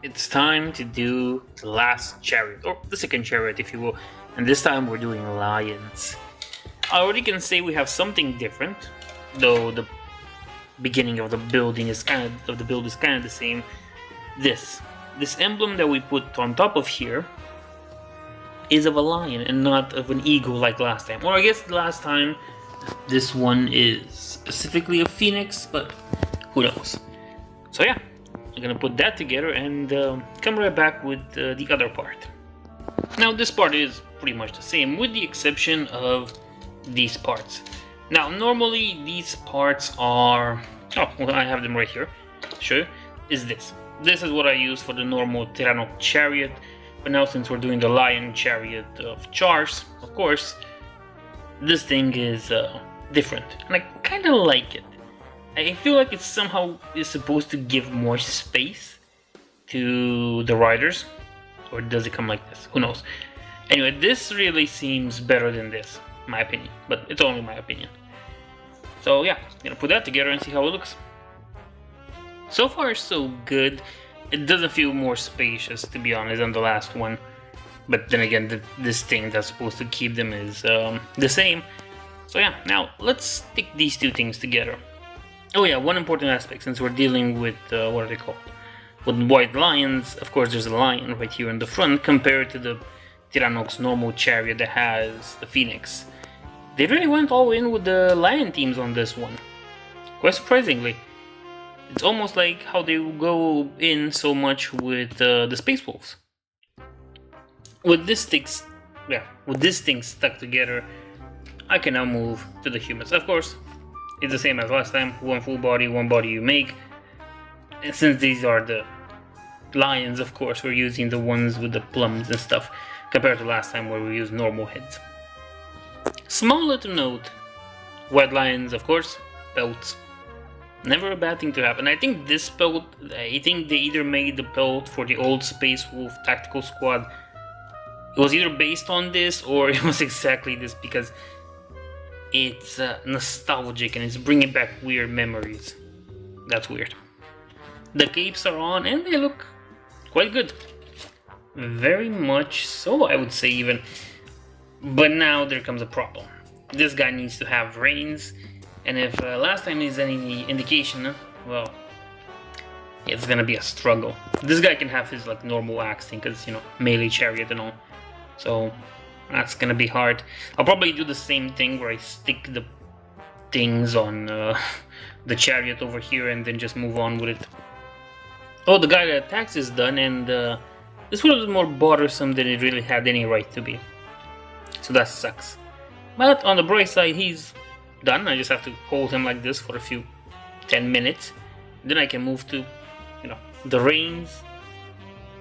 it's time to do the last chariot, or the second chariot if you will, and this time we're doing lions. I already can say we have something different, though the beginning of the building is kind of the same. This emblem that we put on top of here is of a lion and not of an eagle like last time. Or I guess last time this one is specifically a phoenix, but who knows. So yeah, I'm gonna put that together and come right back with the other part. Now this part is pretty much the same with the exception of these parts. Now normally these parts are, I have them right here, show you, is this. This is what I use for the normal Chariot of Chariot, but now since we're doing the Lion Chariot of Chrace, of course, this thing is different, and I kind of like it. I feel like it somehow is supposed to give more space to the riders, or does it come like this? Who knows? Anyway, this really seems better than this, in my opinion, but it's only my opinion. So yeah, gonna put that together and see how it looks. So far so good. It doesn't feel more spacious, to be honest, than the last one. But then again, this thing that's supposed to keep them is the same. So yeah, now let's stick these two things together. Oh yeah, one important aspect, since we're dealing with, what are they called? With white lions, of course there's a lion right here in the front compared to the Tyrannox normal chariot that has the phoenix. They really went all in with the lion themes on this one. Quite surprisingly. It's almost like how they go in so much with the Space Wolves. With this thing stuck together, I can now move to the humans. Of course, it's the same as last time, one full body, one body you make. And since these are the lions, of course, we're using the ones with the plums and stuff, compared to last time where we used normal heads. Small little note, white lions, of course, pelts. Never a bad thing to happen. I think this pelt, I think they either made the pelt for the old Space Wolf Tactical Squad. It was either based on this or it was exactly this because it's nostalgic and it's bringing back weird memories. That's weird. The capes are on and they look quite good. Very much so, I would say even. But now there comes a problem. This guy needs to have reins. And if last time is any indication, well, it's gonna be a struggle. This guy can have his like normal axe thing, cause melee chariot and all. So that's gonna be hard. I'll probably do the same thing where I stick the things on the chariot over here and then just move on with it. Oh, the guy that attacks is done, and this was more bothersome than it really had any right to be. So that sucks. But on the bright side, he's done. I just have to hold him like this for a few 10 minutes. Then I can move to, the reins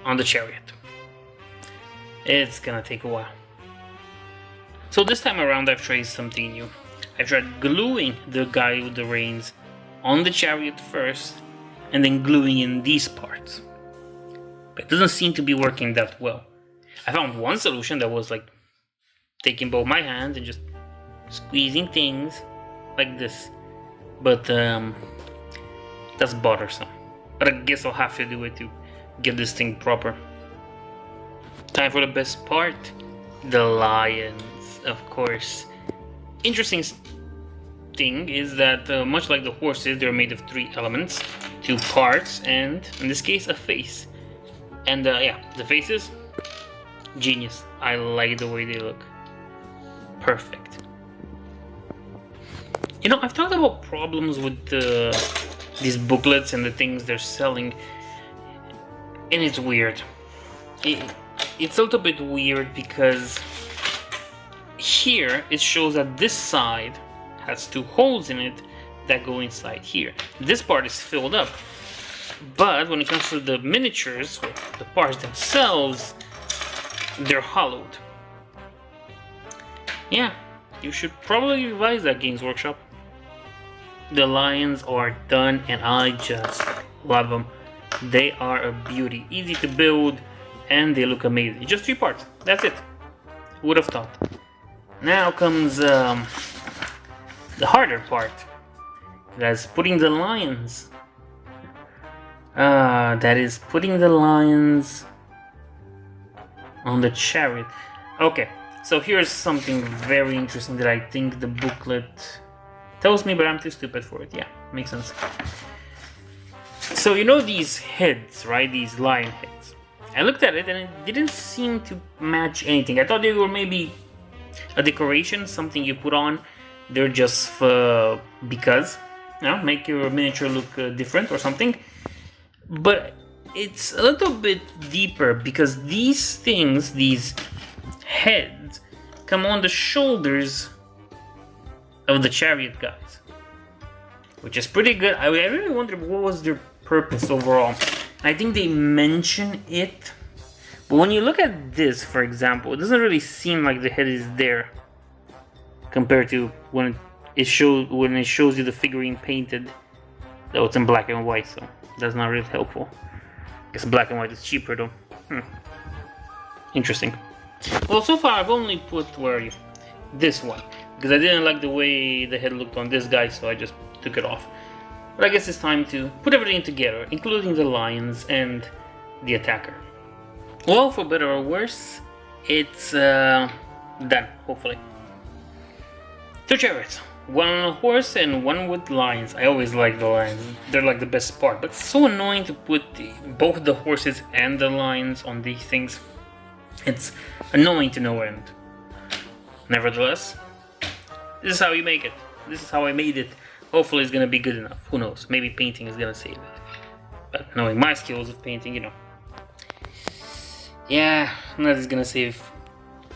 on the chariot. It's gonna take a while. So this time around I've tried something new. I've tried gluing the guy with the reins on the chariot first, and then gluing in these parts. But it doesn't seem to be working that well. I found one solution that was like taking both my hands and just squeezing things like this, but that's bothersome. But I guess I'll have to do it to get this thing proper. Time for the best part, the lions, of course. Interesting thing is that much like the horses, they're made of 3 elements, 2 parts, and in this case a face. And yeah, the faces, genius. I like the way they look. Perfect. I've talked about problems with these booklets and the things they're selling, and it's weird. It's a little bit weird because here it shows that this side has 2 holes in it that go inside here. This part is filled up, but when it comes to the miniatures, or the parts themselves, they're hollowed. Yeah, you should probably revise that, Games Workshop. The lions are done and I just love them. They are a beauty, easy to build, and they look amazing. Just 3 parts, that's it. Who would have thought? Now comes the harder part. That's putting the lions That is putting the lions on the chariot. Okay, so here's something very interesting that I think the booklet tells me, but I'm too stupid for it. Yeah, makes sense. So you know these heads, right? These lion heads. I looked at it and it didn't seem to match anything. I thought they were maybe a decoration, something you put on. They're just because, you know, make your miniature look different or something. But it's a little bit deeper because these things, these heads, come on the shoulders of the chariot guys, which is pretty good. I really wonder what was their purpose overall. I think they mention it, but when you look at this, for example, it doesn't really seem like the head is there compared to when it shows you the figurine painted. Though it's in black and white, so that's not really helpful. I guess black and white is cheaper though. Interesting. Well, so far I've only put, where are you? This one, because I didn't like the way the head looked on this guy, so I just took it off. But I guess it's time to put everything together, including the lions and the attacker. Well, for better or worse, it's done, hopefully. 2 chariots. One on a horse and one with lions. I always like the lions. They're like the best part. But it's so annoying to put both the horses and the lions on these things. It's annoying to no end. Nevertheless, this is how you make it. This is how I made it. Hopefully it's gonna be good enough. Who knows? Maybe painting is gonna save it. But knowing my skills of painting, you know. Yeah, nothing's gonna save.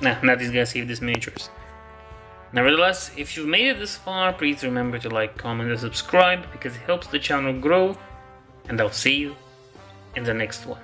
Nothing's gonna save these miniatures. Nevertheless, if you've made it this far, please remember to like, comment, and subscribe because it helps the channel grow. And I'll see you in the next one.